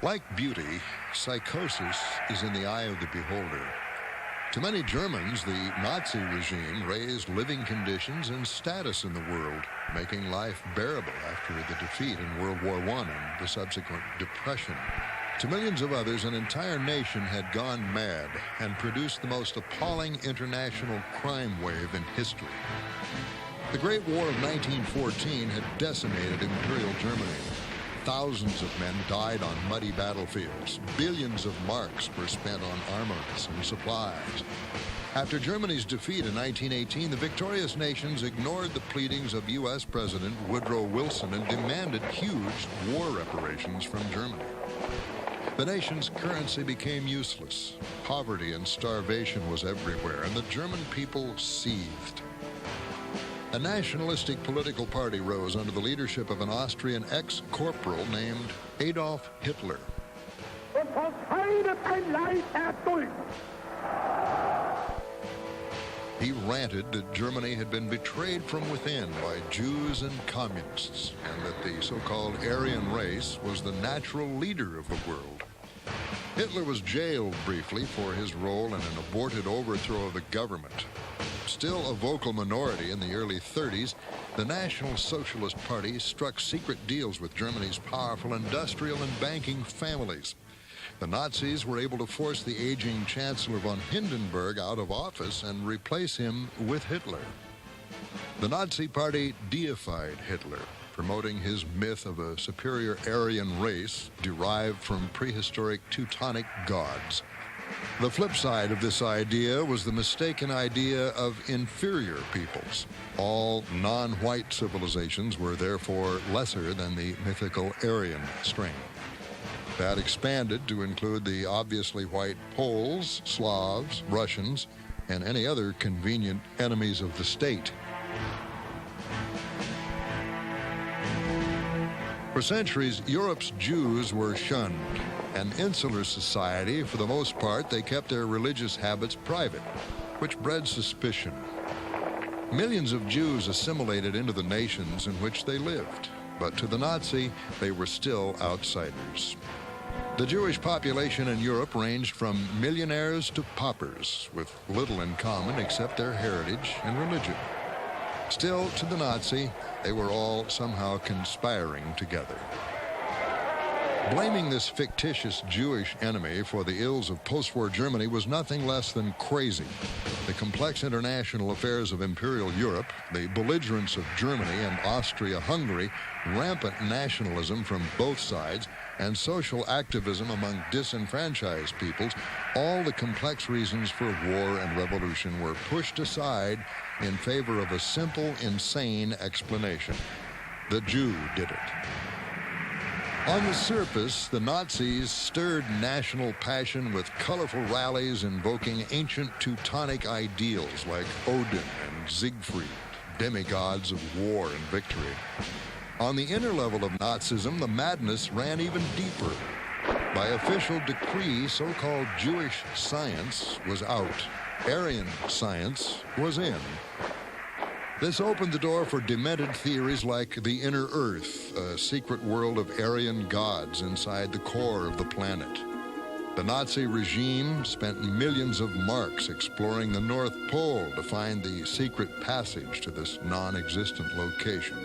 Like beauty, psychosis is in the eye of the beholder. To many Germans, the Nazi regime raised living conditions and status in the world, making life bearable after the defeat in World War I and the subsequent Depression. To millions of others, an entire nation had gone mad and produced the most appalling international crime wave in history. The Great War of 1914 had decimated Imperial Germany. Thousands of men died on muddy battlefields. Billions of marks were spent on armaments and supplies. After Germany's defeat in 1918, the victorious nations ignored the pleadings of U.S. President Woodrow Wilson and demanded huge war reparations from Germany. The nation's currency became useless. Poverty and starvation was everywhere, and the German people seethed. A nationalistic political party rose under the leadership of an Austrian ex-corporal named Adolf Hitler. He ranted that Germany had been betrayed from within by Jews and communists, and that the so-called Aryan race was the natural leader of the world. Hitler was jailed briefly for his role in an aborted overthrow of the government. Still a vocal minority in the early 30s, the National Socialist Party struck secret deals with Germany's powerful industrial and banking families. The Nazis were able to force the aging Chancellor von Hindenburg out of office and replace him with Hitler. The Nazi Party deified Hitler, promoting his myth of a superior Aryan race derived from prehistoric Teutonic gods. The flip side of this idea was the mistaken idea of inferior peoples. All non-white civilizations were therefore lesser than the mythical Aryan strain. That expanded to include the obviously white Poles, Slavs, Russians, and any other convenient enemies of the state. For centuries, Europe's Jews were shunned. An insular society, for the most part, they kept their religious habits private, which bred suspicion. Millions of Jews assimilated into the nations in which they lived, but to the Nazi, they were still outsiders. The Jewish population in Europe ranged from millionaires to paupers, with little in common except their heritage and religion. Still, to the Nazi, they were all somehow conspiring together. Blaming this fictitious Jewish enemy for the ills of post-war Germany was nothing less than crazy. The complex international affairs of Imperial Europe, the belligerence of Germany and Austria-Hungary, rampant nationalism from both sides, and social activism among disenfranchised peoples, all the complex reasons for war and revolution were pushed aside in favor of a simple, insane explanation. The Jew did it. On the surface, the Nazis stirred national passion with colorful rallies invoking ancient Teutonic ideals like Odin and Siegfried, demigods of war and victory. On the inner level of Nazism, the madness ran even deeper. By official decree, so-called Jewish science was out. Aryan science was in. This opened the door for demented theories like the inner Earth, a secret world of Aryan gods inside the core of the planet. The Nazi regime spent millions of marks exploring the North Pole to find the secret passage to this non-existent location.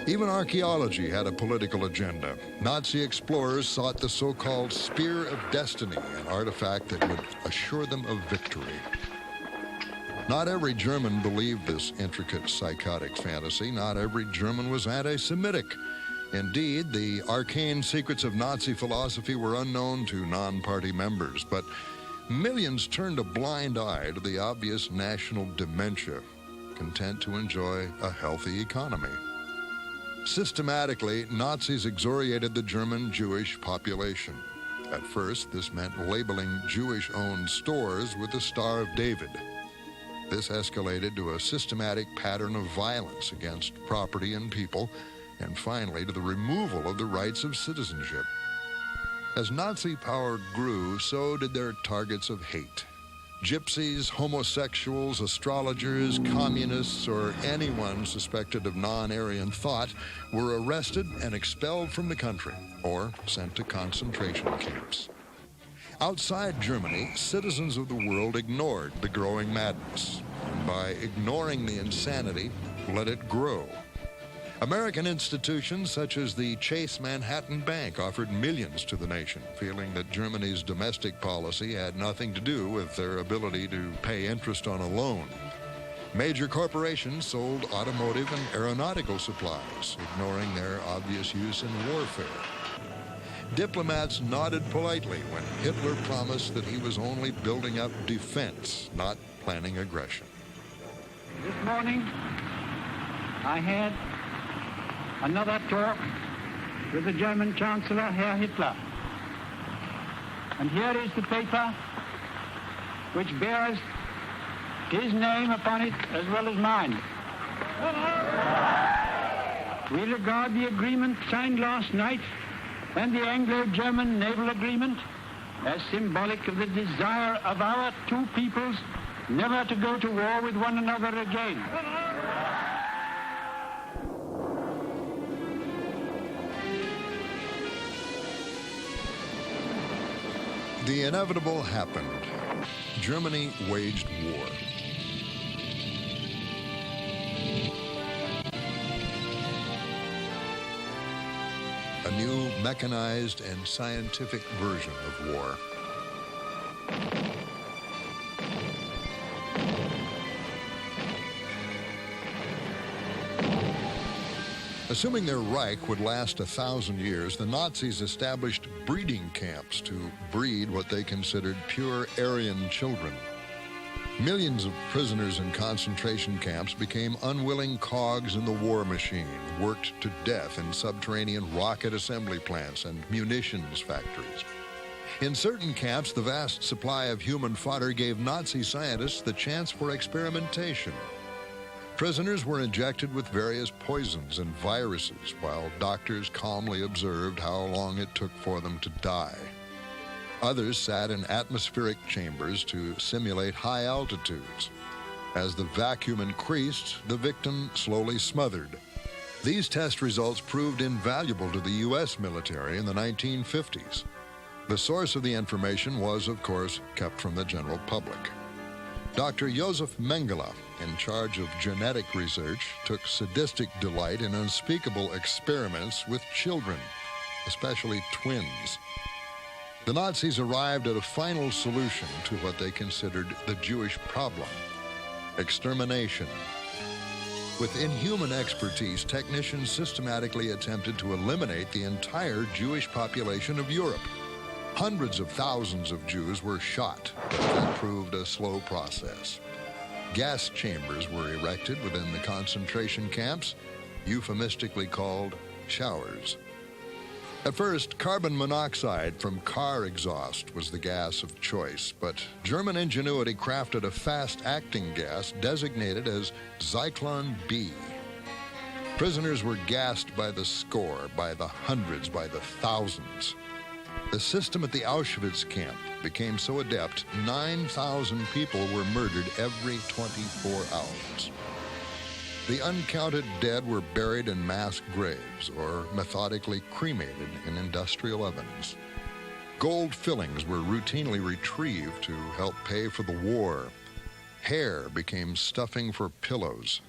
Even archaeology had a political agenda. Nazi explorers sought the so-called Spear of Destiny, an artifact that would assure them of victory. Not every German believed this intricate psychotic fantasy. Not every German was anti-Semitic. Indeed, the arcane secrets of Nazi philosophy were unknown to non-party members, but millions turned a blind eye to the obvious national dementia, content to enjoy a healthy economy. Systematically, Nazis excoriated the German Jewish population. At first, this meant labeling Jewish-owned stores with the Star of David. This escalated to a systematic pattern of violence against property and people, and finally to the removal of the rights of citizenship. As Nazi power grew, so did their targets of hate. Gypsies, homosexuals, astrologers, communists, or anyone suspected of non-Aryan thought were arrested and expelled from the country or sent to concentration camps. Outside Germany, citizens of the world ignored the growing madness, and by ignoring the insanity, let it grow. American institutions such as the Chase Manhattan Bank offered millions to the nation, feeling that Germany's domestic policy had nothing to do with their ability to pay interest on a loan. Major corporations sold automotive and aeronautical supplies, ignoring their obvious use in warfare. Diplomats nodded politely when Hitler promised that he was only building up defense, not planning aggression. This morning, I had another talk with the German Chancellor, Herr Hitler. And here is the paper which bears his name upon it as well as mine. We regard the agreement signed last night and the Anglo-German naval agreement as symbolic of the desire of our two peoples never to go to war with one another again. The inevitable happened. Germany waged war. A new mechanized and scientific version of war. Assuming their Reich would last 1,000 years, the Nazis established breeding camps to breed what they considered pure Aryan children. Millions of prisoners in concentration camps became unwilling cogs in the war machine, worked to death in subterranean rocket assembly plants and munitions factories. In certain camps, the vast supply of human fodder gave Nazi scientists the chance for experimentation. Prisoners were injected with various poisons and viruses, while doctors calmly observed how long it took for them to die. Others sat in atmospheric chambers to simulate high altitudes. As the vacuum increased, the victim slowly smothered. These test results proved invaluable to the U.S. military in the 1950s. The source of the information was, of course, kept from the general public. Dr. Josef Mengele, in charge of genetic research, took sadistic delight in unspeakable experiments with children, especially twins. The Nazis arrived at a final solution to what they considered the Jewish problem: extermination. With inhuman expertise, technicians systematically attempted to eliminate the entire Jewish population of Europe. Hundreds of thousands of Jews were shot, but that proved a slow process. Gas chambers were erected within the concentration camps, euphemistically called showers. At first, carbon monoxide from car exhaust was the gas of choice, but German ingenuity crafted a fast-acting gas designated as Zyklon B. Prisoners were gassed by the score, by the hundreds, by the thousands. The system at the Auschwitz camp became so adept, 9,000 people were murdered every 24 hours. The uncounted dead were buried in mass graves or methodically cremated in industrial ovens. Gold fillings were routinely retrieved to help pay for the war. Hair became stuffing for pillows.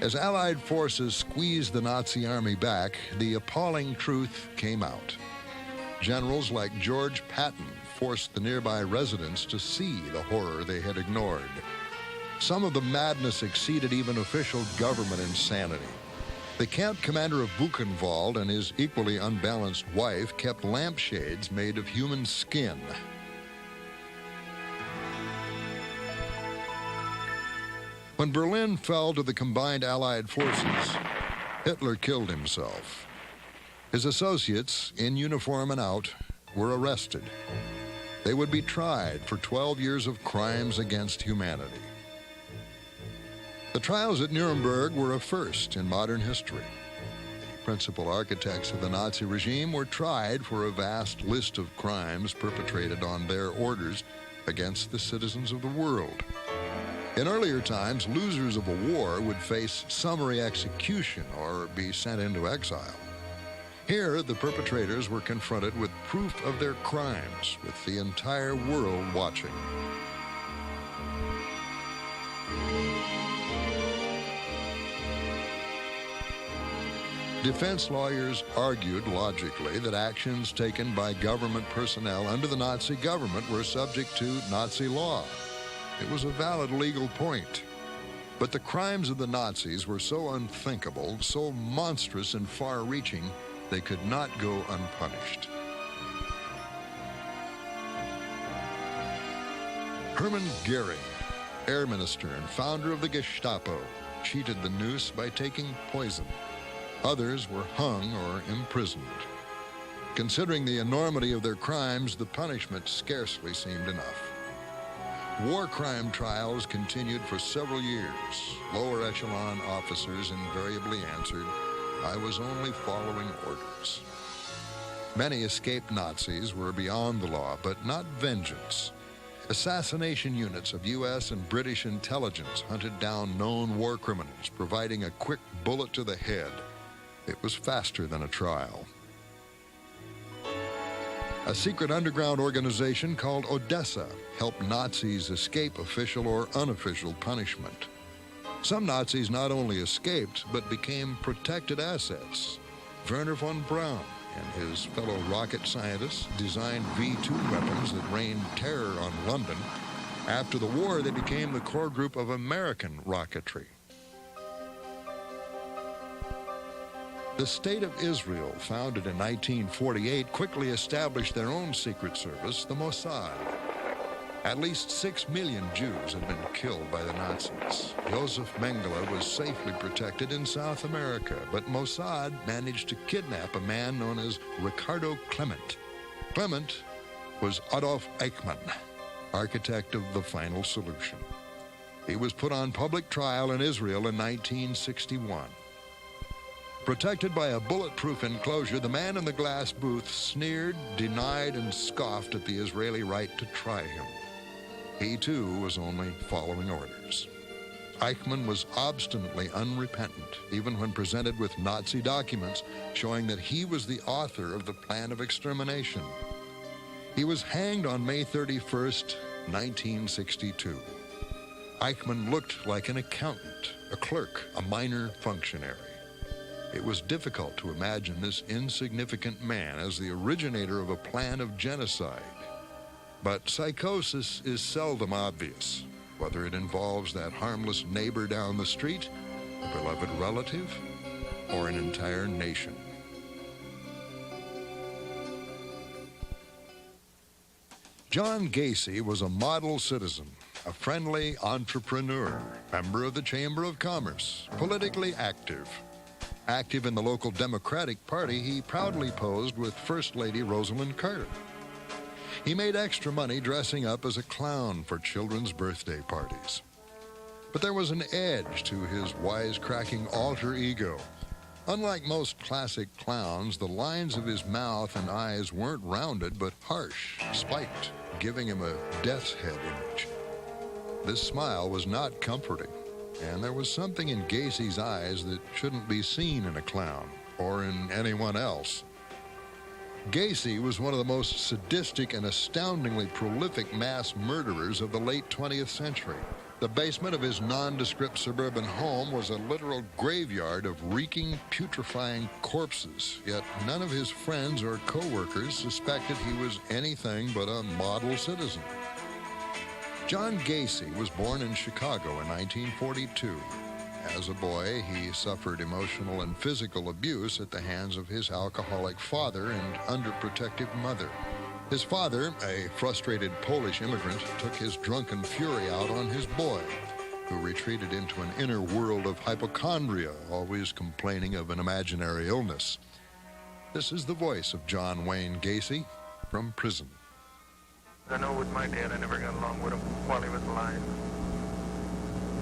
As Allied forces squeezed the Nazi army back, the appalling truth came out. Generals like George Patton forced the nearby residents to see the horror they had ignored. Some of the madness exceeded even official government insanity. The camp commander of Buchenwald and his equally unbalanced wife kept lampshades made of human skin. When Berlin fell to the combined Allied forces, Hitler killed himself. His associates, in uniform and out, were arrested. They would be tried for 12 years of crimes against humanity. The trials at Nuremberg were a first in modern history. The principal architects of the Nazi regime were tried for a vast list of crimes perpetrated on their orders, against the citizens of the world. In earlier times, losers of a war would face summary execution or be sent into exile. Here, the perpetrators were confronted with proof of their crimes, with the entire world watching. Defense lawyers argued logically that actions taken by government personnel under the Nazi government were subject to Nazi law. It was a valid legal point. But the crimes of the Nazis were so unthinkable, so monstrous and far-reaching, they could not go unpunished. Hermann Goering, air minister and founder of the Gestapo, cheated the noose by taking poison. Others were hung or imprisoned. Considering the enormity of their crimes, the punishment scarcely seemed enough. War crime trials continued for several years. Lower echelon officers invariably answered, "I was only following orders." Many escaped Nazis were beyond the law, but not vengeance. Assassination units of U.S. and British intelligence hunted down known war criminals, providing a quick bullet to the head. It was faster than a trial. A secret underground organization called Odessa helped Nazis escape official or unofficial punishment. Some Nazis not only escaped, but became protected assets. Werner von Braun and his fellow rocket scientists designed V-2 weapons that rained terror on London. After the war, they became the core group of American rocketry. The State of Israel, founded in 1948, quickly established their own secret service, the Mossad. At least 6 million Jews had been killed by the Nazis. Joseph Mengele was safely protected in South America, but Mossad managed to kidnap a man known as Ricardo Klement. Klement was Adolf Eichmann, architect of the final solution. He was put on public trial in Israel in 1961. Protected by a bulletproof enclosure, the man in the glass booth sneered, denied, and scoffed at the Israeli right to try him. He, too, was only following orders. Eichmann was obstinately unrepentant, even when presented with Nazi documents showing that he was the author of the plan of extermination. He was hanged on May 31st, 1962. Eichmann looked like an accountant, a clerk, a minor functionary. It was difficult to imagine this insignificant man as the originator of a plan of genocide. But psychosis is seldom obvious, whether it involves that harmless neighbor down the street, a beloved relative, or an entire nation. John Gacy was a model citizen, a friendly entrepreneur, member of the Chamber of Commerce, politically active. Active in the local Democratic Party, he proudly posed with First Lady Rosalind Carter. He made extra money dressing up as a clown for children's birthday parties. But there was an edge to his wisecracking alter ego. Unlike most classic clowns, the lines of his mouth and eyes weren't rounded, but harsh, spiked, giving him a death's head image. This smile was not comforting, and there was something in Gacy's eyes that shouldn't be seen in a clown or in anyone else. Gacy was one of the most sadistic and astoundingly prolific mass murderers of the late 20th century. The basement of his nondescript suburban home was a literal graveyard of reeking, putrefying corpses, yet none of his friends or co-workers suspected he was anything but a model citizen. John Gacy was born in Chicago in 1942. As a boy, he suffered emotional and physical abuse at the hands of his alcoholic father and underprotective mother. His father, a frustrated Polish immigrant, took his drunken fury out on his boy, who retreated into an inner world of hypochondria, always complaining of an imaginary illness. This is the voice of John Wayne Gacy from prison. I know with my dad, I never got along with him while he was alive.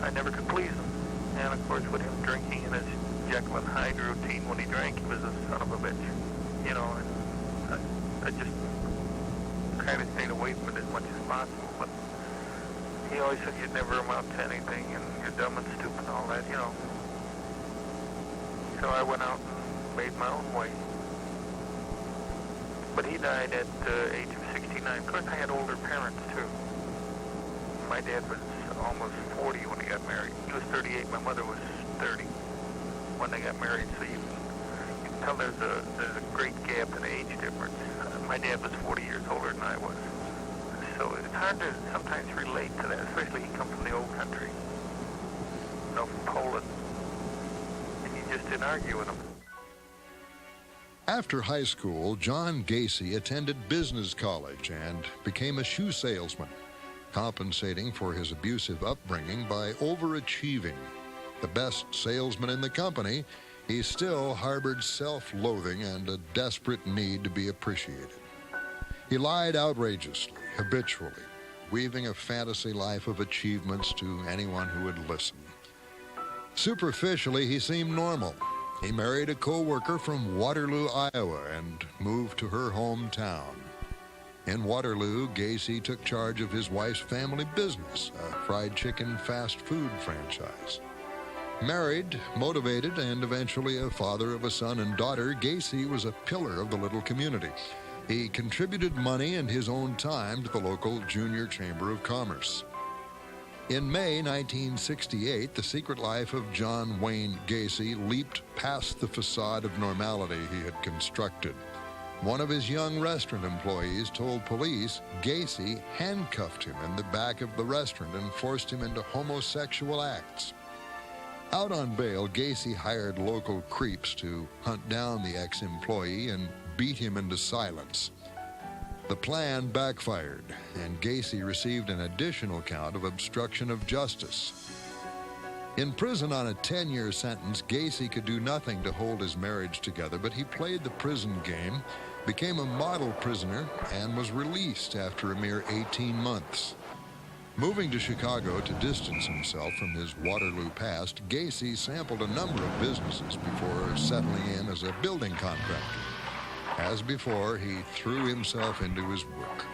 I never could please him. And of course, with him drinking and his Jekyll and Hyde routine, when he drank, he was a son of a bitch. You know, and I kind of stayed away from it as much as possible. But he always said you'd never amount to anything, and you're dumb and stupid and all that, you know. So I went out and made my own way. But he died at the age of 69. Of course, I had older parents, too. My dad was almost 40 when he got married. He was 38. My mother was 30 when they got married. So you can tell there's a great gap in age difference. My dad was 40 years older than I was. So it's hard to sometimes relate to that, especially he comes from the old country, you know, from Poland. And you just didn't argue with him. After high school, John Gacy attended business college and became a shoe salesman, compensating for his abusive upbringing by overachieving. The best salesman in the company, he still harbored self-loathing and a desperate need to be appreciated. He lied outrageously, habitually, weaving a fantasy life of achievements to anyone who would listen. Superficially, he seemed normal. He married a co-worker from Waterloo, Iowa, and moved to her hometown. In Waterloo, Gacy took charge of his wife's family business, a fried chicken fast food franchise. Married, motivated, and eventually a father of a son and daughter, Gacy was a pillar of the little community. He contributed money and his own time to the local Junior Chamber of Commerce. In May 1968, the secret life of John Wayne Gacy leaped past the facade of normality he had constructed. One of his young restaurant employees told police Gacy handcuffed him in the back of the restaurant and forced him into homosexual acts. Out on bail, Gacy hired local creeps to hunt down the ex-employee and beat him into silence. The plan backfired, and Gacy received an additional count of obstruction of justice. In prison on a 10-year sentence, Gacy could do nothing to hold his marriage together, but he played the prison game, became a model prisoner, and was released after a mere 18 months. Moving to Chicago to distance himself from his Waterloo past, Gacy sampled a number of businesses before settling in as a building contractor. As before, he threw himself into his work.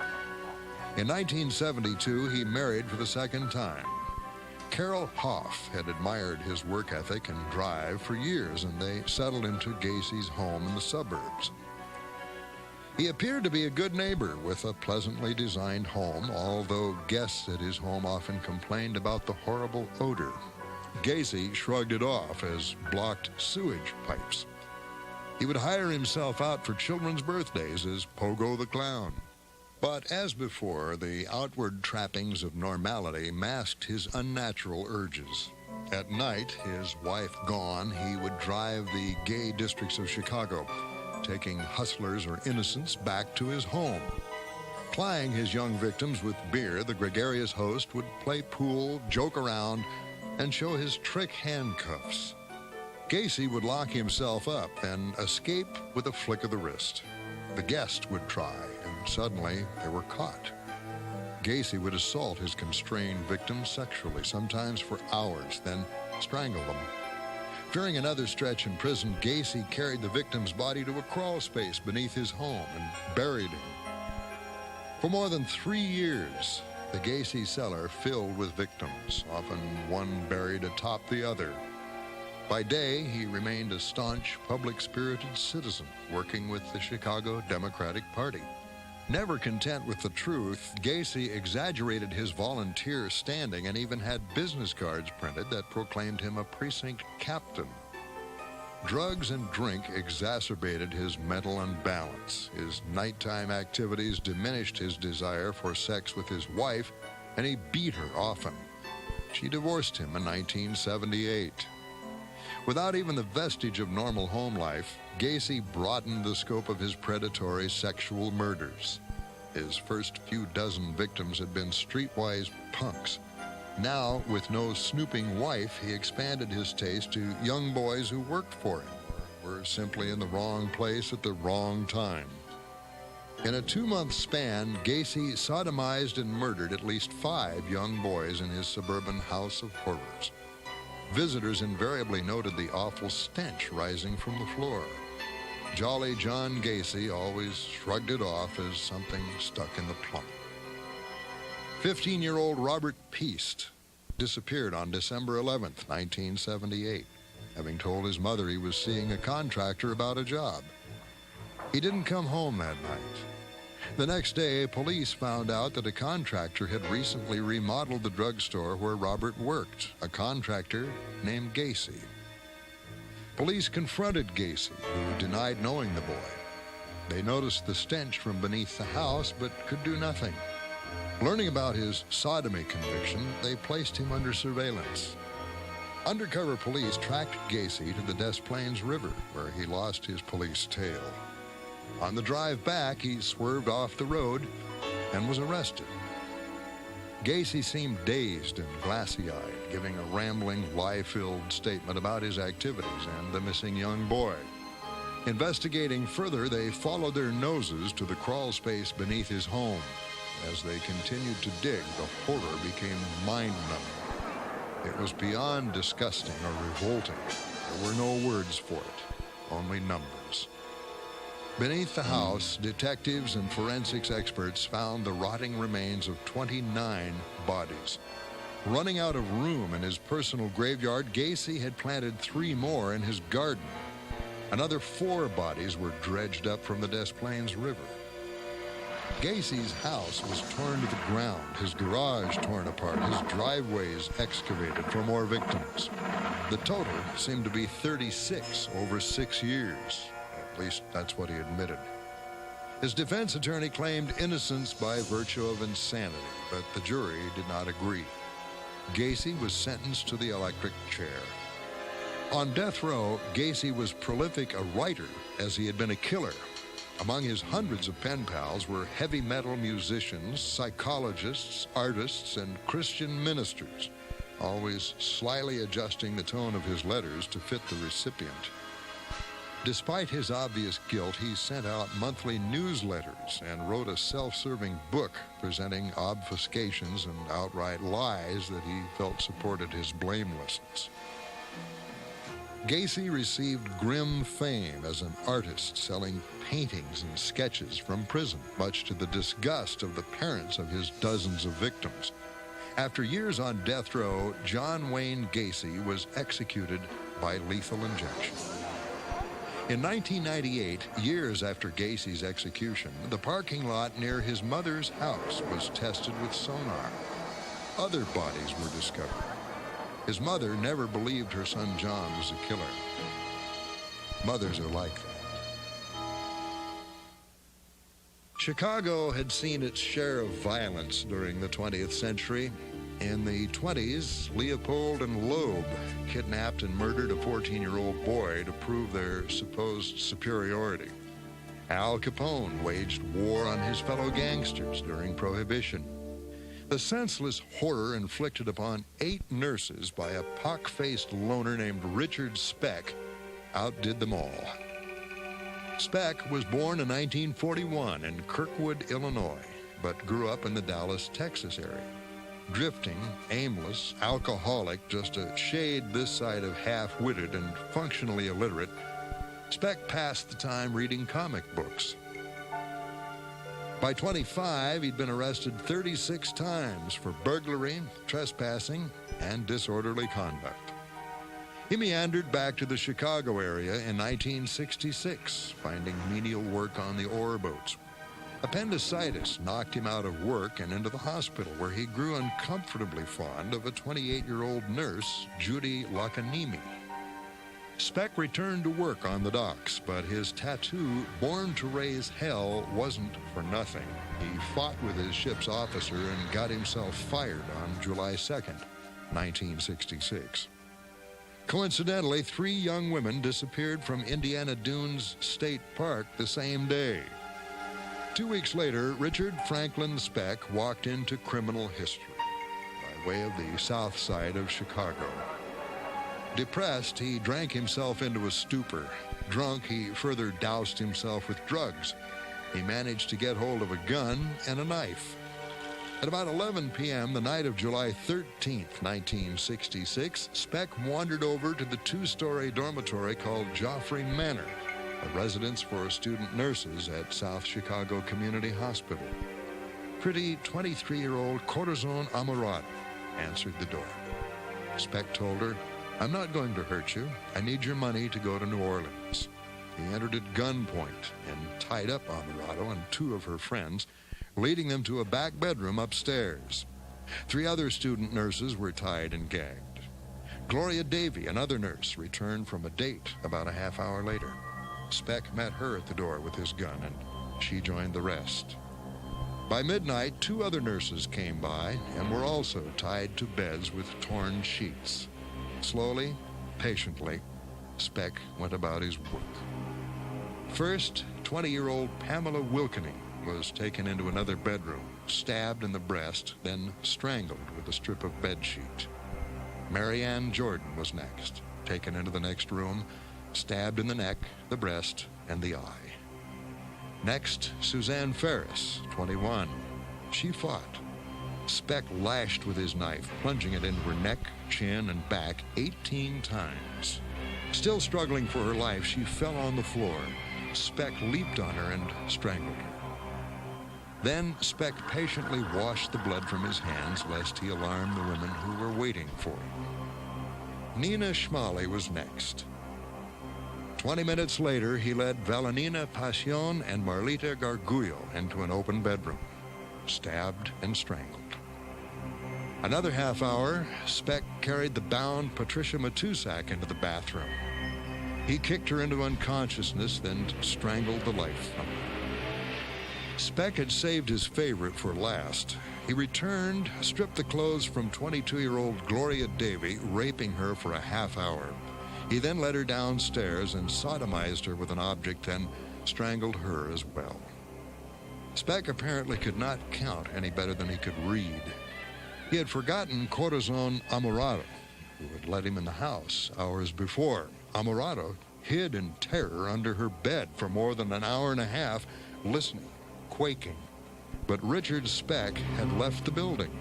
In 1972, he married for the second time. Carol Hoff had admired his work ethic and drive for years, and they settled into Gacy's home in the suburbs. He appeared to be a good neighbor with a pleasantly designed home, although guests at his home often complained about the horrible odor. Gacy shrugged it off as blocked sewage pipes. He would hire himself out for children's birthdays as Pogo the Clown. But as before, the outward trappings of normality masked his unnatural urges. At night, his wife gone, he would drive the gay districts of Chicago, taking hustlers or innocents back to his home. Plying his young victims with beer, the gregarious host would play pool, joke around, and show his trick handcuffs. Gacy would lock himself up and escape with a flick of the wrist. The guests would try, and suddenly they were caught. Gacy would assault his constrained victims sexually, sometimes for hours, then strangle them. During another stretch in prison, Gacy carried the victim's body to a crawl space beneath his home and buried him. For more than 3 years, the Gacy cellar filled with victims, often one buried atop the other. By day, he remained a staunch, public-spirited citizen, working with the Chicago Democratic Party. Never content with the truth, Gacy exaggerated his volunteer standing and even had business cards printed that proclaimed him a precinct captain. Drugs and drink exacerbated his mental imbalance. His nighttime activities diminished his desire for sex with his wife, and he beat her often. She divorced him in 1978. Without even the vestige of normal home life, Gacy broadened the scope of his predatory sexual murders. His first few dozen victims had been streetwise punks. Now, with no snooping wife, he expanded his taste to young boys who worked for him or were simply in the wrong place at the wrong time. In a 2-month span, Gacy sodomized and murdered at least 5 young boys in his suburban house of horrors. Visitors invariably noted the awful stench rising from the floor. Jolly John Gacy always shrugged it off as something stuck in the plumb. 15-year-old Robert Peast disappeared on December 11th, 1978, having told his mother he was seeing a contractor about a job. He didn't come home that night. The next day, police found out that a contractor had recently remodeled the drugstore where Robert worked, a contractor named Gacy. Police confronted Gacy, who denied knowing the boy. They noticed the stench from beneath the house, but could do nothing. Learning about his sodomy conviction, they placed him under surveillance. Undercover police tracked Gacy to the Des Plaines River, where he lost his police tail. On the drive back, he swerved off the road and was arrested. Gacy seemed dazed and glassy-eyed, giving a rambling, lie-filled statement about his activities and the missing young boy. Investigating further, they followed their noses to the crawl space beneath his home. As they continued to dig, the horror became mind-numbing. It was beyond disgusting or revolting. There were no words for it, only numbers. Beneath the house, detectives and forensics experts found the rotting remains of 29 bodies. Running out of room in his personal graveyard, Gacy had planted 3 more in his garden. Another 4 bodies were dredged up from the Des Plaines River. Gacy's house was torn to the ground, his garage torn apart, his driveways excavated for more victims. The total seemed to be 36 over 6 years. At least that's what he admitted. His defense attorney claimed innocence by virtue of insanity, but the jury did not agree. Gacy was sentenced to the electric chair. On death row, Gacy was prolific a writer as he had been a killer. Among his hundreds of pen pals were heavy metal musicians, psychologists, artists, and Christian ministers, always slyly adjusting the tone of his letters to fit the recipient. Despite his obvious guilt, he sent out monthly newsletters and wrote a self-serving book presenting obfuscations and outright lies that he felt supported his blamelessness. Gacy received grim fame as an artist selling paintings and sketches from prison, much to the disgust of the parents of his dozens of victims. After years on death row, John Wayne Gacy was executed by lethal injection. In 1998, years after Gacy's execution, the parking lot near his mother's house was tested with sonar. Other bodies were discovered. His mother never believed her son John was a killer. Mothers are like that. Chicago had seen its share of violence during the 20th century. In the 20s, Leopold and Loeb kidnapped and murdered a 14-year-old boy to prove their supposed superiority. Al Capone waged war on his fellow gangsters during Prohibition. The senseless horror inflicted upon 8 nurses by a pock-faced loner named Richard Speck outdid them all. Speck was born in 1941 in Kirkwood, Illinois, but grew up in the Dallas, Texas area. Drifting, aimless, alcoholic, just a shade this side of half-witted and functionally illiterate, Speck passed the time reading comic books. By 25, he'd been arrested 36 times for burglary, trespassing, and disorderly conduct. He meandered back to the Chicago area in 1966, finding menial work on the ore boats. Appendicitis knocked him out of work and into the hospital, where he grew uncomfortably fond of a 28-year-old nurse, Judy Lacanimi. Speck returned to work on the docks, but his tattoo, Born to Raise Hell, wasn't for nothing. He fought with his ship's officer and got himself fired on July 2nd, 1966. Coincidentally, 3 young women disappeared from Indiana Dunes State Park the same day. 2 weeks later, Richard Franklin Speck walked into criminal history by way of the south side of Chicago. Depressed, he drank himself into a stupor. Drunk, he further doused himself with drugs. He managed to get hold of a gun and a knife. At about 11 p.m. the night of July 13th, 1966, Speck wandered over to the 2-story dormitory called Joffrey Manor. a residence for student nurses at South Chicago Community Hospital. Pretty 23-year-old Corazon Amorado answered the door. Speck told her, "I'm not going to hurt you. I need your money to go to New Orleans." He entered at gunpoint and tied up Amorado and two of her friends, leading them to a back bedroom upstairs. 3 other student nurses were tied and gagged. Gloria Davy, another nurse, returned from a date about a half hour later. Speck met her at the door with his gun, and she joined the rest. By midnight, 2 other nurses came by and were also tied to beds with torn sheets. Slowly, patiently, Speck went about his work. First, 20-year-old Pamela Wilkeney was taken into another bedroom, stabbed in the breast, then strangled with a strip of bedsheet. Mary Ann Jordan was next, taken into the next room, stabbed in the neck, the breast, and the eye. Next, Suzanne Ferris, 21. She fought. Speck lashed with his knife, plunging it into her neck, chin, and back 18 times. Still struggling for her life, she fell on the floor. Speck leaped on her and strangled her. Then Speck patiently washed the blood from his hands lest he alarm the women who were waiting for him. Nina Schmale was next. 20 minutes later, he led Valentina Passion and Marlita Gargullo into an open bedroom, stabbed and strangled. Another half hour, Speck carried the bound Patricia Matusak into the bathroom. He kicked her into unconsciousness, then strangled the life from her. Speck had saved his favorite for last. He returned, stripped the clothes from 22-year-old Gloria Davy, raping her for a half hour. He then led her downstairs and sodomized her with an object, then strangled her as well. Speck apparently could not count any better than he could read. He had forgotten Corazon Amorado, who had let him in the house hours before. Amorado hid in terror under her bed for more than an hour and a half, listening, quaking. But Richard Speck had left the building.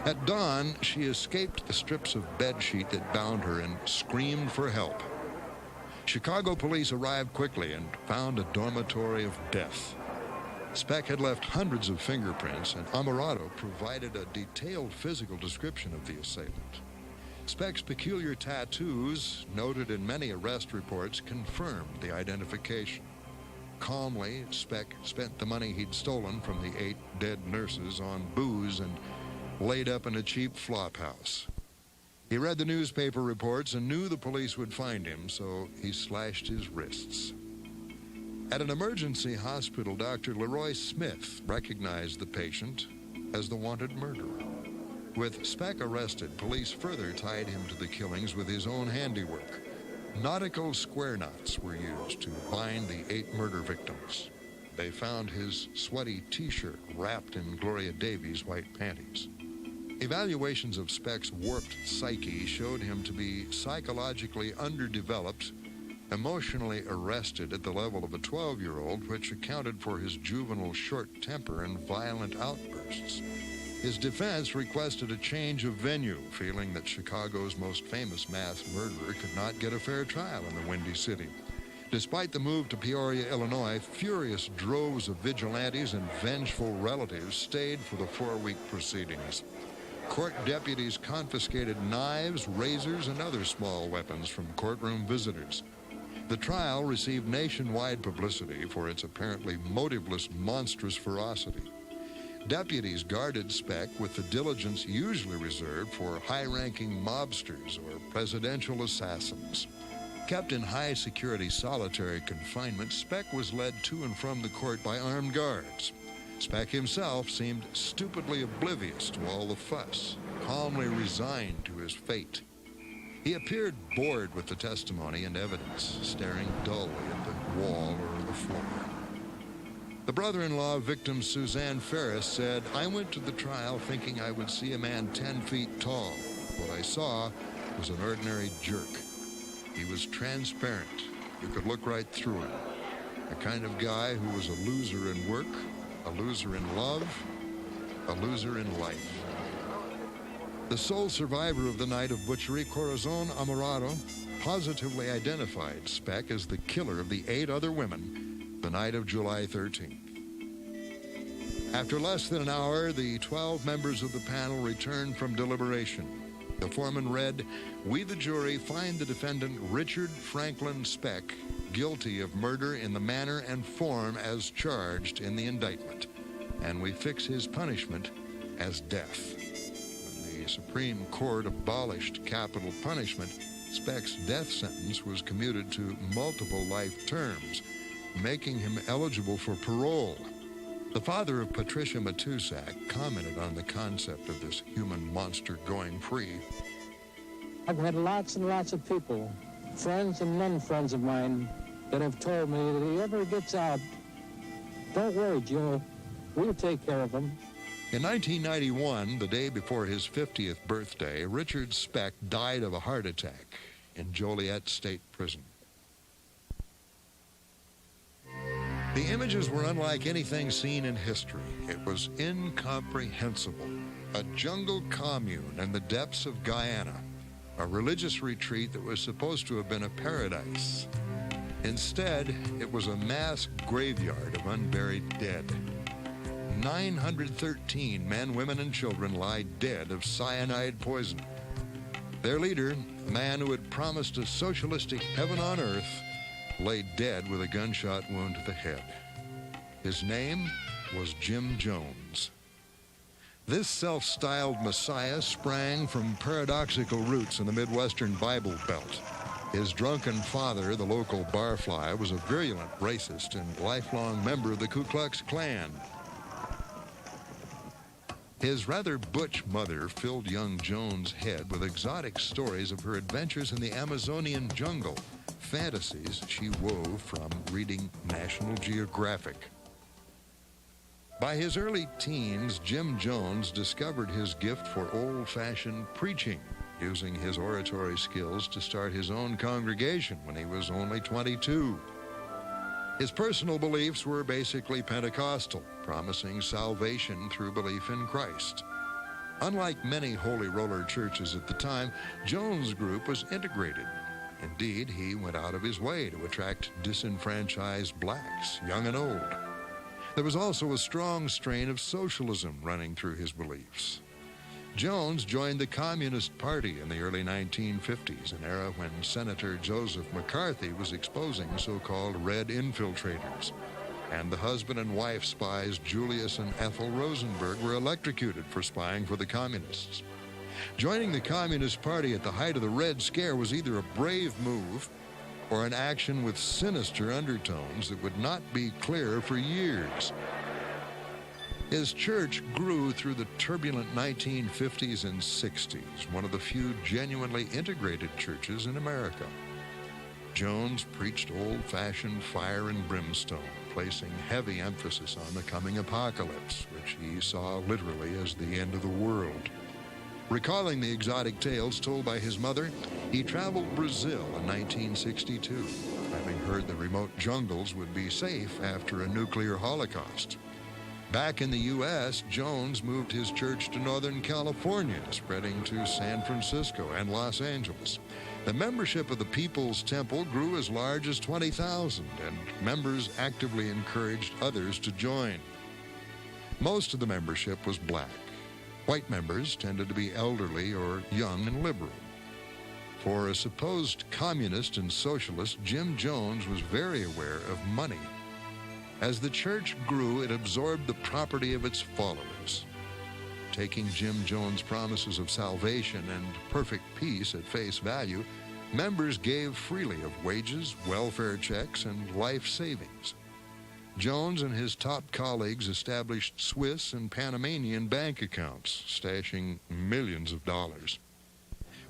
At dawn, she escaped the strips of bedsheet that bound her and screamed for help. Chicago police arrived quickly and found a dormitory of death. Speck had left hundreds of fingerprints, and Amorado provided a detailed physical description of the assailant. Speck's peculiar tattoos, noted in many arrest reports, confirmed the identification. Calmly, Speck spent the money he'd stolen from the 8 dead nurses on booze and laid up in a cheap flop house. He read the newspaper reports and knew the police would find him, so he slashed his wrists. At an emergency hospital, Dr. Leroy Smith recognized the patient as the wanted murderer. With Speck arrested, police further tied him to the killings with his own handiwork. Nautical square knots were used to bind the 8 murder victims. They found his sweaty T-shirt wrapped in Gloria Davy's white panties. Evaluations of Speck's warped psyche showed him to be psychologically underdeveloped, emotionally arrested at the level of a 12-year-old, which accounted for his juvenile short temper and violent outbursts. His defense requested a change of venue, feeling that Chicago's most famous mass murderer could not get a fair trial in the Windy City. Despite the move to Peoria, Illinois, furious droves of vigilantes and vengeful relatives stayed for the 4-week proceedings. Court deputies confiscated knives, razors, and other small weapons from courtroom visitors. The trial received nationwide publicity for its apparently motiveless, monstrous ferocity. Deputies guarded Speck with the diligence usually reserved for high-ranking mobsters or presidential assassins. Kept in high-security solitary confinement, Speck was led to and from the court by armed guards. Speck himself seemed stupidly oblivious to all the fuss, calmly resigned to his fate. He appeared bored with the testimony and evidence, staring dully at the wall or the floor. The brother-in-law of victim Suzanne Ferris said, "I went to the trial thinking I would see a man 10 feet tall. What I saw was an ordinary jerk. He was transparent. You could look right through him. A kind of guy who was a loser in work, a loser in love, a loser in life." The sole survivor of the night of butchery, Corazon Amorado, positively identified Speck as the killer of the 8 other women the night of July 13th. After less than an hour, the 12 members of the panel returned from deliberation. The foreman read, "We, the jury, find the defendant Richard Franklin Speck guilty of murder in the manner and form as charged in the indictment, and we fix his punishment as death." When the Supreme Court abolished capital punishment, Speck's death sentence was commuted to multiple life terms, making him eligible for parole. The father of Patricia Matusak commented on the concept of this human monster going free. I've had lots and lots of people, friends and non-friends of mine, that have told me that if he ever gets out, don't worry, Joe, we'll take care of him. In 1991, the day before his 50th birthday, Richard Speck died of a heart attack in Joliet State Prison. The images were unlike anything seen in history. It was incomprehensible. A jungle commune in the depths of Guyana, a religious retreat that was supposed to have been a paradise. Instead, it was a mass graveyard of unburied dead. 913 men, women, and children lie dead of cyanide poison. Their leader, a man who had promised a socialistic heaven on earth, lay dead with a gunshot wound to the head. His name was Jim Jones. This self-styled messiah sprang from paradoxical roots in the Midwestern Bible Belt. His drunken father, the local barfly, was a virulent racist and lifelong member of the Ku Klux Klan. His rather butch mother filled young Jones' head with exotic stories of her adventures in the Amazonian jungle, fantasies she wove from reading National Geographic. By his early teens, Jim Jones discovered his gift for old-fashioned preaching, using his oratory skills to start his own congregation when he was only 22. His personal beliefs were basically Pentecostal, promising salvation through belief in Christ. Unlike many holy roller churches at the time, Jones' group was integrated. Indeed, he went out of his way to attract disenfranchised blacks, young and old. There was also a strong strain of socialism running through his beliefs. Jones joined the Communist Party in the early 1950s, an era when Senator Joseph McCarthy was exposing so-called red infiltrators, and the husband and wife spies Julius and Ethel Rosenberg were electrocuted for spying for the communists. Joining the Communist Party at the height of the Red Scare was either a brave move or an action with sinister undertones that would not be clear for years. His church grew through the turbulent 1950s and 60s, one of the few genuinely integrated churches in America. Jones preached old-fashioned fire and brimstone, placing heavy emphasis on the coming apocalypse, which he saw literally as the end of the world. Recalling the exotic tales told by his mother, he traveled Brazil in 1962, having heard the remote jungles would be safe after a nuclear holocaust. Back in the U.S., Jones moved his church to Northern California, spreading to San Francisco and Los Angeles. The membership of the People's Temple grew as large as 20,000, and members actively encouraged others to join. Most of the membership was black. White members tended to be elderly or young and liberal. For a supposed communist and socialist, Jim Jones was very aware of money. As the church grew, it absorbed the property of its followers. Taking Jim Jones' promises of salvation and perfect peace at face value, members gave freely of wages, welfare checks, and life savings. Jones and his top colleagues established Swiss and Panamanian bank accounts, stashing millions of dollars.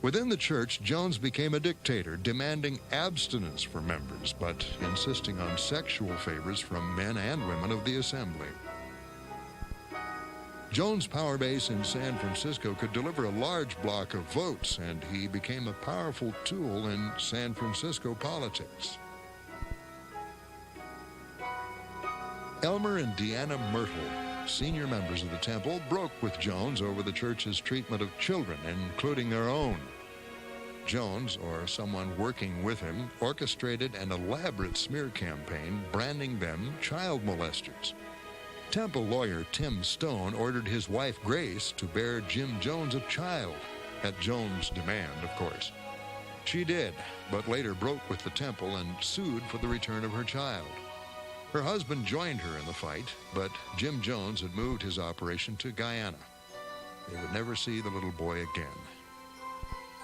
Within the church, Jones became a dictator, demanding abstinence for members, but insisting on sexual favors from men and women of the assembly. Jones' power base in San Francisco could deliver a large block of votes, and he became a powerful tool in San Francisco politics. Elmer and Deanna Myrtle, senior members of the temple, broke with Jones over the church's treatment of children, including their own. Jones, or someone working with him, orchestrated an elaborate smear campaign branding them child molesters. Temple lawyer Tim Stone ordered his wife Grace to bear Jim Jones a child, at Jones' demand, of course. She did, but later broke with the Temple and sued for the return of her child. Her husband joined her in the fight, but Jim Jones had moved his operation to Guyana. They would never see the little boy again.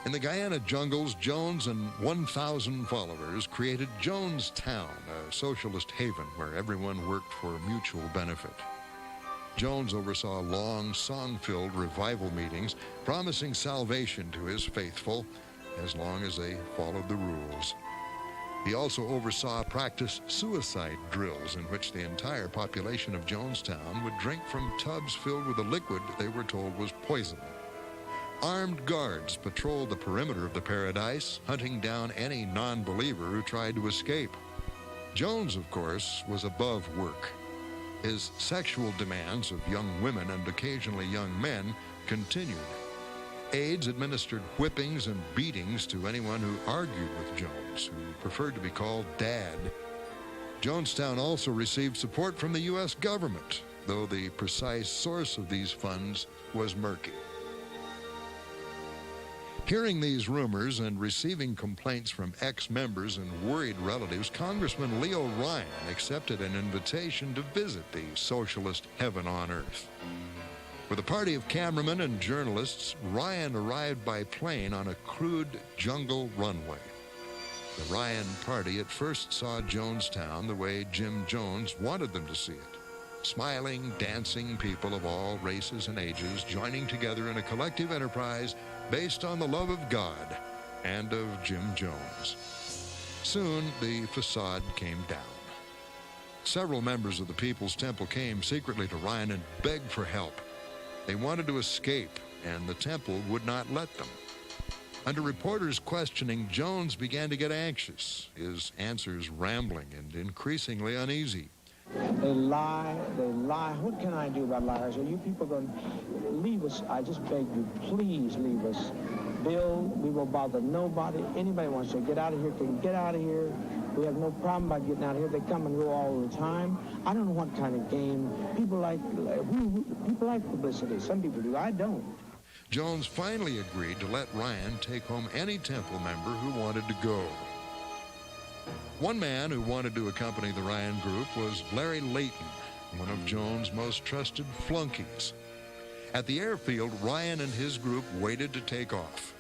In the Guyana jungles, Jones and 1,000 followers created Jonestown, a socialist haven where everyone worked for mutual benefit. Jones oversaw long, song-filled revival meetings, promising salvation to his faithful as long as they followed the rules. He also oversaw practice suicide drills in which the entire population of Jonestown would drink from tubs filled with a liquid they were told was poison. Armed guards patrolled the perimeter of the paradise, hunting down any non-believer who tried to escape. Jones, of course, was above work. His sexual demands of young women and occasionally young men continued. Aides administered whippings and beatings to anyone who argued with Jones, who preferred to be called Dad. Jonestown also received support from the U.S. government, though the precise source of these funds was murky. Hearing these rumors and receiving complaints from ex-members and worried relatives, Congressman Leo Ryan accepted an invitation to visit the socialist heaven on earth. With a party of cameramen and journalists, Ryan arrived by plane on a crude jungle runway. The Ryan party at first saw Jonestown the way Jim Jones wanted them to see it. Smiling, dancing people of all races and ages joining together in a collective enterprise based on the love of God and of Jim Jones. Soon, the facade came down. Several members of the People's Temple came secretly to Ryan and begged for help. They wanted to escape, and the temple would not let them. Under reporters' questioning, Jones began to get anxious, his answers rambling and increasingly uneasy. They lie. What can I do about liars? Are you people going to leave us? I just beg you, please leave us. Bill, we will bother nobody. Anybody wants to get out of here can get out of here. We have no problem about getting out of here. They come and go all the time. I don't know what kind of game. People like publicity. Some people do. I don't. Jones finally agreed to let Ryan take home any temple member who wanted to go. One man who wanted to accompany the Ryan group was Larry Layton, one of Jones' most trusted flunkies. At the airfield, Ryan and his group waited to take off.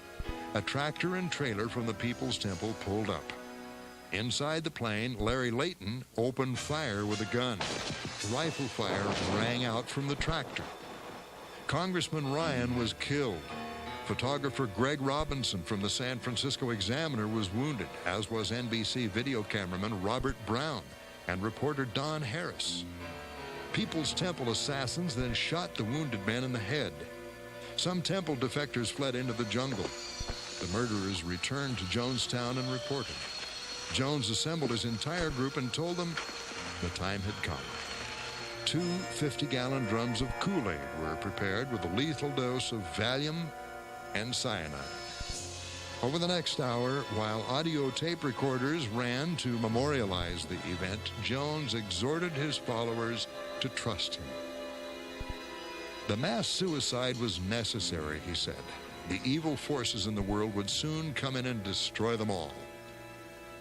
A tractor and trailer from the People's Temple pulled up. Inside the plane, Larry Layton opened fire with a gun. Rifle fire rang out from the tractor. Congressman Ryan was killed. Photographer Greg Robinson from the San Francisco Examiner was wounded, as was NBC video cameraman Robert Brown and reporter Don Harris. People's Temple assassins then shot the wounded man in the head. Some temple defectors fled into the jungle. The murderers returned to Jonestown and reported. Jones assembled his entire group and told them the time had come. 2 50-gallon drums of Kool-Aid were prepared with a lethal dose of Valium and cyanide. Over the next hour, while audio tape recorders ran to memorialize the event, Jones exhorted his followers to trust him. The mass suicide was necessary, he said. The evil forces in the world would soon come in and destroy them all.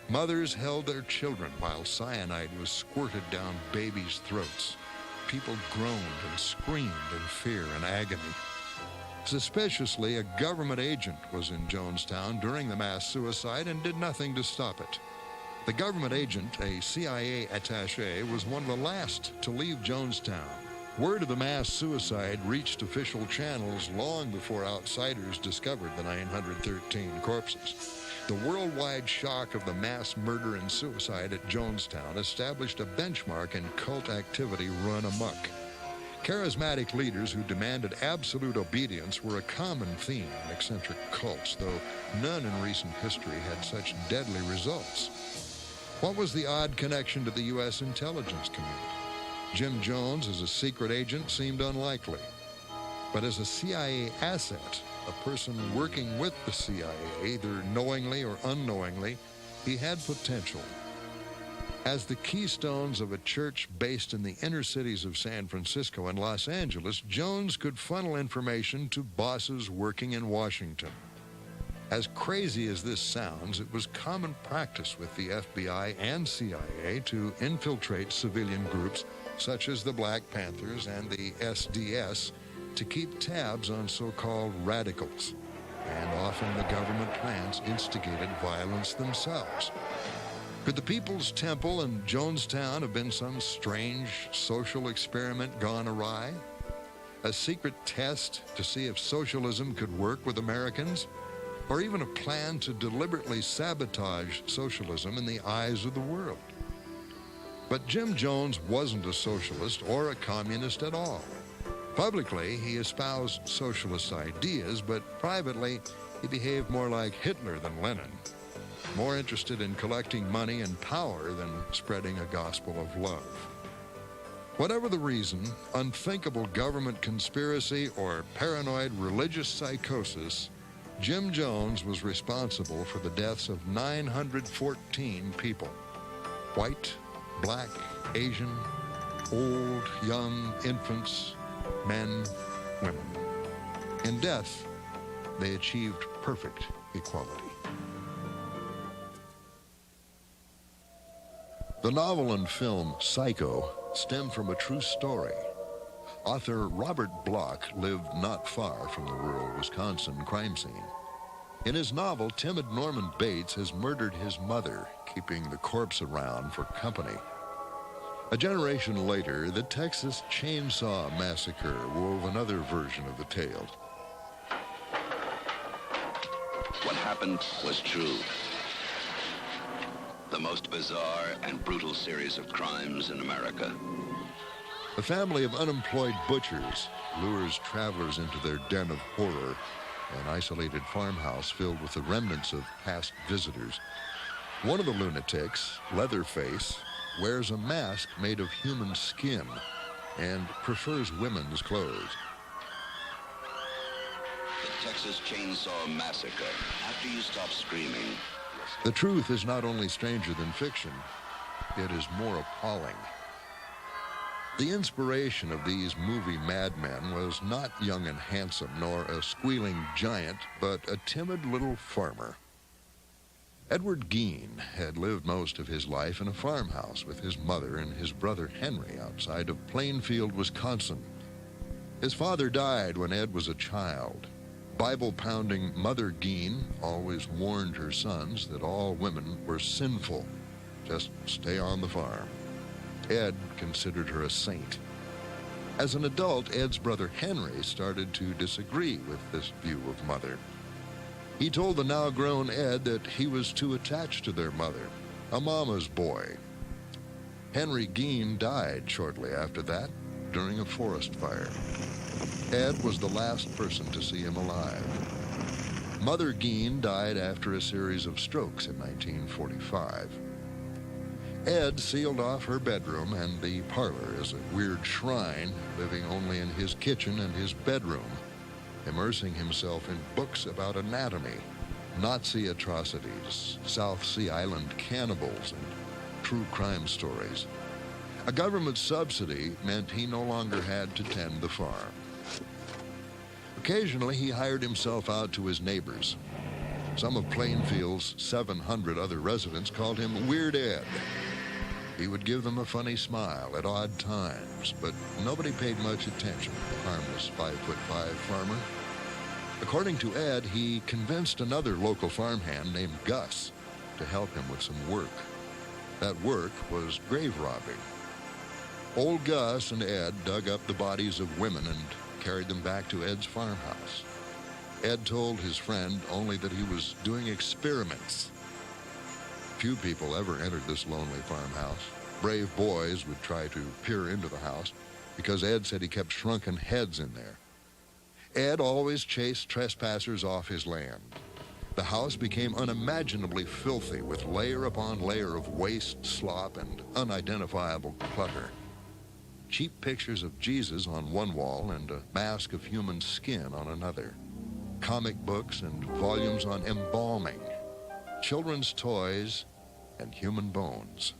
Mothers held their children while cyanide was squirted down babies' throats. People groaned and screamed in fear and agony. Suspiciously, a government agent was in Jonestown during the mass suicide and did nothing to stop it. The government agent, a CIA attaché, was one of the last to leave Jonestown. Word of the mass suicide reached official channels long before outsiders discovered the 913 corpses. The worldwide shock of the mass murder and suicide at Jonestown established a benchmark in cult activity run amok. Charismatic leaders who demanded absolute obedience were a common theme in eccentric cults, though none in recent history had such deadly results. What was the odd connection to the U.S. intelligence community? Jim Jones as a secret agent seemed unlikely. But as a CIA asset, a person working with the CIA, either knowingly or unknowingly, he had potential. As the keystones of a church based in the inner cities of San Francisco and Los Angeles, Jones could funnel information to bosses working in Washington. As crazy as this sounds, it was common practice with the FBI and CIA to infiltrate civilian groups such as the Black Panthers and the SDS to keep tabs on so-called radicals. And often the government plans instigated violence themselves. Could the People's Temple in Jonestown have been some strange social experiment gone awry? A secret test to see if socialism could work with Americans? Or even a plan to deliberately sabotage socialism in the eyes of the world? But Jim Jones wasn't a socialist or a communist at all. Publicly, he espoused socialist ideas, but privately, he behaved more like Hitler than Lenin, more interested in collecting money and power than spreading a gospel of love. Whatever the reason, unthinkable government conspiracy or paranoid religious psychosis, Jim Jones was responsible for the deaths of 914 people. White, black, Asian, old, young, infants, men, women. In death, they achieved perfect equality. The novel and film Psycho stemmed from a true story. Author Robert Bloch lived not far from the rural Wisconsin crime scene. In his novel, timid Norman Bates has murdered his mother, keeping the corpse around for company. A generation later, the Texas Chainsaw Massacre wove another version of the tale. What happened was true. The most bizarre and brutal series of crimes in America. A family of unemployed butchers lures travelers into their den of horror, an isolated farmhouse filled with the remnants of past visitors. One of the lunatics, Leatherface, wears a mask made of human skin and prefers women's clothes. The Texas Chainsaw Massacre. After you stop screaming. The truth is not only stranger than fiction, it is more appalling. The inspiration of these movie madmen was not young and handsome, nor a squealing giant, but a timid little farmer. Edward Gein had lived most of his life in a farmhouse with his mother and his brother Henry outside of Plainfield, Wisconsin. His father died when Ed was a child. Bible-pounding Mother Gein always warned her sons that all women were sinful. Just stay on the farm. Ed considered her a saint. As an adult, Ed's brother Henry started to disagree with this view of Mother. He told the now-grown Ed that he was too attached to their mother, a mama's boy. Henry Gein died shortly after that during a forest fire. Ed was the last person to see him alive. Mother Gein died after a series of strokes in 1945. Ed sealed off her bedroom and the parlor as a weird shrine, living only in his kitchen and his bedroom, immersing himself in books about anatomy, Nazi atrocities, South Sea Island cannibals, and true crime stories. A government subsidy meant he no longer had to tend the farm. Occasionally, he hired himself out to his neighbors. Some of Plainfield's 700 other residents called him Weird Ed. He would give them a funny smile at odd times, but nobody paid much attention to the harmless 5'5" farmer. According to Ed, he convinced another local farmhand named Gus to help him with some work. That work was grave robbing. Old Gus and Ed dug up the bodies of women and carried them back to Ed's farmhouse. Ed told his friend only that he was doing experiments. Few people ever entered this lonely farmhouse. Brave boys would try to peer into the house because Ed said he kept shrunken heads in there. Ed always chased trespassers off his land. The house became unimaginably filthy with layer upon layer of waste, slop, and unidentifiable clutter. Cheap pictures of Jesus on one wall and a mask of human skin on another. comic books and volumes on embalming, children's toys, and human bones.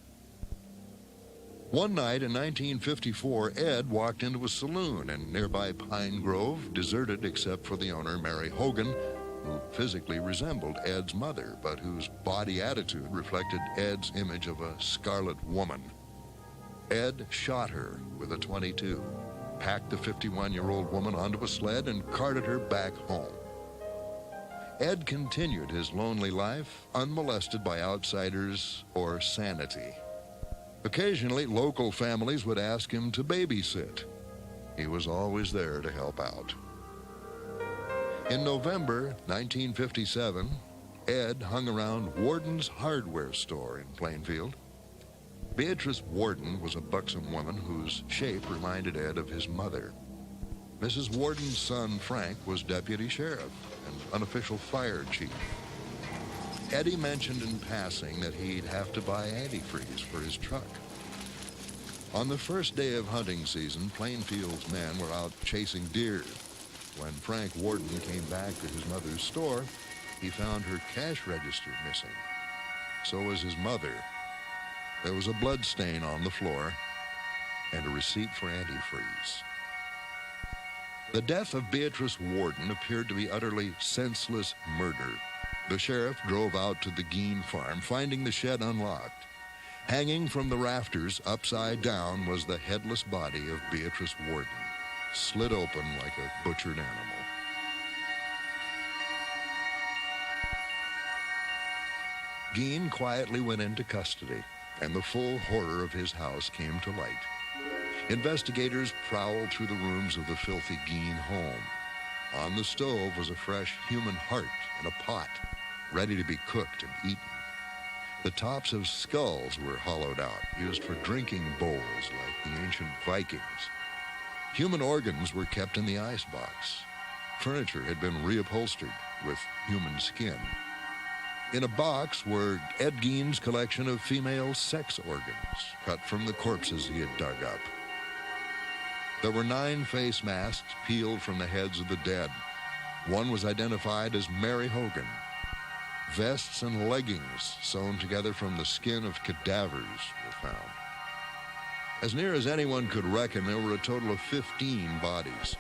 One night in 1954, Ed walked into a saloon in nearby Pine Grove, deserted except for the owner, Mary Hogan, who physically resembled Ed's mother, but whose body attitude reflected Ed's image of a scarlet woman. Ed shot her with a .22, packed the 51-year-old woman onto a sled, and carted her back home. Ed continued his lonely life, unmolested by outsiders or sanity. Occasionally, local families would ask him to babysit. He was always there to help out. In November 1957, Ed hung around Warden's hardware store in Plainfield. Beatrice Warden was a buxom woman whose shape reminded Ed of his mother. Mrs. Warden's son, Frank, was deputy sheriff and unofficial fire chief. Eddie mentioned in passing that he'd have to buy antifreeze for his truck. On the first day of hunting season, Plainfield's men were out chasing deer. When Frank Warden came back to his mother's store, he found her cash register missing. So was his mother. There was a blood stain on the floor and a receipt for antifreeze. The death of Beatrice Warden appeared to be utterly senseless murder. The sheriff drove out to the Gein farm, finding the shed unlocked. Hanging from the rafters, upside down, was the headless body of Beatrice Warden, slit open like a butchered animal. Gein quietly went into custody, and the full horror of his house came to light. Investigators prowled through the rooms of the filthy Gein home. On the stove was a fresh human heart in a pot, ready to be cooked and eaten. The tops of skulls were hollowed out, used for drinking bowls like the ancient Vikings. Human organs were kept in the icebox. Furniture had been reupholstered with human skin. In a box were Ed Gein's collection of female sex organs, cut from the corpses he had dug up. There were 9 face masks peeled from the heads of the dead. One was identified as Mary Hogan. Vests and leggings sewn together from the skin of cadavers were found. As near as anyone could reckon, there were a total of 15 bodies.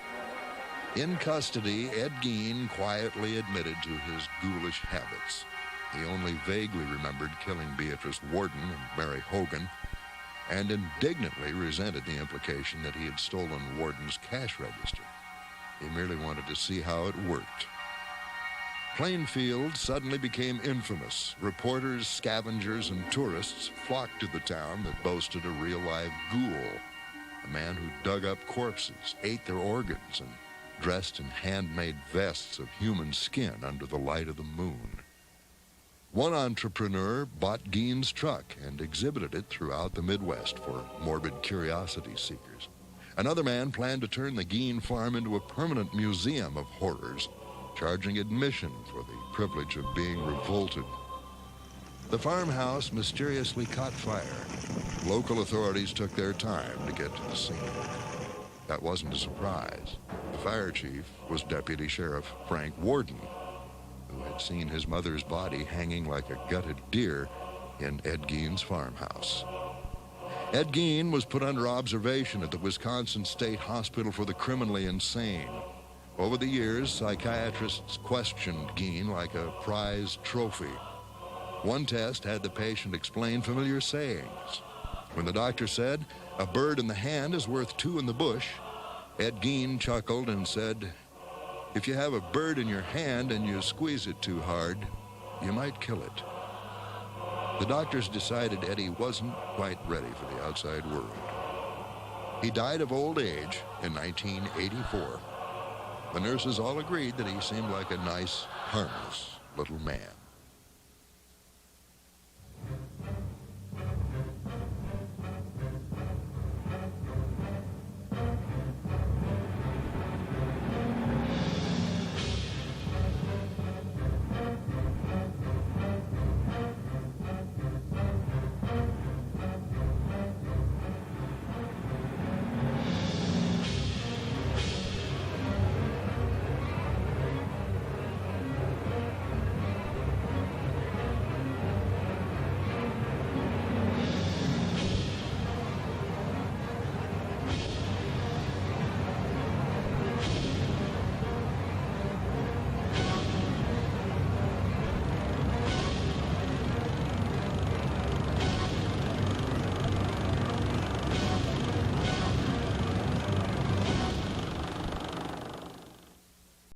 In custody, Ed Gein quietly admitted to his ghoulish habits. He only vaguely remembered killing Beatrice Warden and Mary Hogan, and indignantly resented the implication that he had stolen Warden's cash register. He merely wanted to see how it worked. Plainfield suddenly became infamous. Reporters, scavengers, and tourists flocked to the town that boasted a real-live ghoul, a man who dug up corpses, ate their organs, and dressed in handmade vests of human skin under the light of the moon. One entrepreneur bought Gein's truck and exhibited it throughout the Midwest for morbid curiosity seekers. Another man planned to turn the Gein farm into a permanent museum of horrors, charging admission for the privilege of being revolted. The farmhouse mysteriously caught fire. Local authorities took their time to get to the scene. That wasn't a surprise. The fire chief was Deputy Sheriff Frank Warden, who had seen his mother's body hanging like a gutted deer in Ed Gein's farmhouse. Ed Gein was put under observation at the Wisconsin State Hospital for the Criminally Insane. Over the years, psychiatrists questioned Gein like a prized trophy. One test had the patient explain familiar sayings. When the doctor said, "A bird in the hand is worth 2 in the bush," Ed Gein chuckled and said, "If you have a bird in your hand and you squeeze it too hard, you might kill it." The doctors decided Eddie wasn't quite ready for the outside world. He died of old age in 1984. The nurses all agreed that he seemed like a nice, harmless little man.